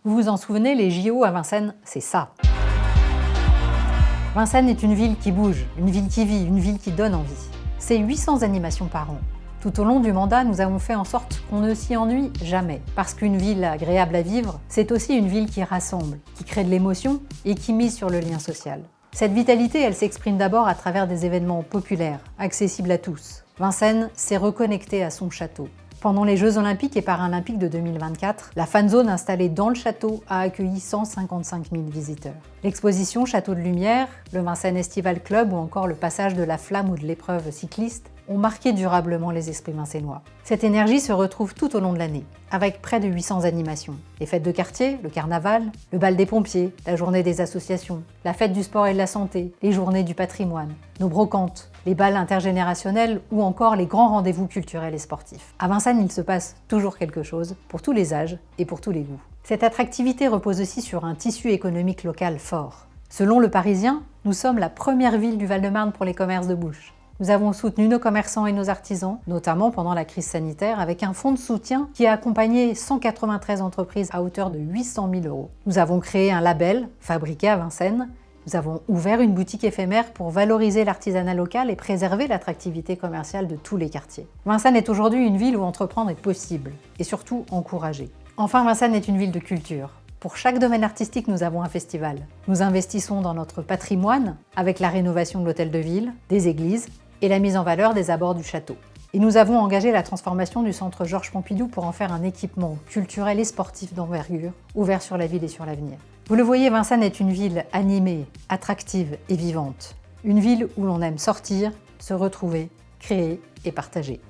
Vous vous en souvenez, les JO à Vincennes, c'est ça. Vincennes est une ville qui bouge, une ville qui vit, une ville qui donne envie. C'est 800 animations par an. Tout au long du mandat, nous avons fait en sorte qu'on ne s'y ennuie jamais. Parce qu'une ville agréable à vivre, c'est aussi une ville qui rassemble, qui crée de l'émotion et qui mise sur le lien social. Cette vitalité, elle s'exprime d'abord à travers des événements populaires, accessibles à tous. Vincennes s'est reconnecté à son château. Pendant les Jeux Olympiques et Paralympiques de 2024, la fanzone installée dans le château a accueilli 155 000 visiteurs. L'exposition Château de Lumière, le Vincennes Estival Club ou encore le passage de la flamme ou de l'épreuve cycliste ont marqué durablement les esprits vincénois. Cette énergie se retrouve tout au long de l'année, avec près de 800 animations. Les fêtes de quartier, le carnaval, le bal des pompiers, la journée des associations, la fête du sport et de la santé, les journées du patrimoine, nos brocantes, les bals intergénérationnels ou encore les grands rendez-vous culturels et sportifs. À Vincennes, il se passe toujours quelque chose, pour tous les âges et pour tous les goûts. Cette attractivité repose aussi sur un tissu économique local fort. Selon Le Parisien, nous sommes la première ville du Val-de-Marne pour les commerces de bouche. Nous avons soutenu nos commerçants et nos artisans, notamment pendant la crise sanitaire, avec un fonds de soutien qui a accompagné 193 entreprises à hauteur de 800 000 €. Nous avons créé un label, fabriqué à Vincennes. Nous avons ouvert une boutique éphémère pour valoriser l'artisanat local et préserver l'attractivité commerciale de tous les quartiers. Vincennes est aujourd'hui une ville où entreprendre est possible, et surtout encouragé. Enfin, Vincennes est une ville de culture. Pour chaque domaine artistique, nous avons un festival. Nous investissons dans notre patrimoine avec la rénovation de l'hôtel de ville, des églises et la mise en valeur des abords du château. Et nous avons engagé la transformation du centre Georges Pompidou pour en faire un équipement culturel et sportif d'envergure, ouvert sur la ville et sur l'avenir. Vous le voyez, Vincennes est une ville animée, attractive et vivante. Une ville où l'on aime sortir, se retrouver, créer et partager.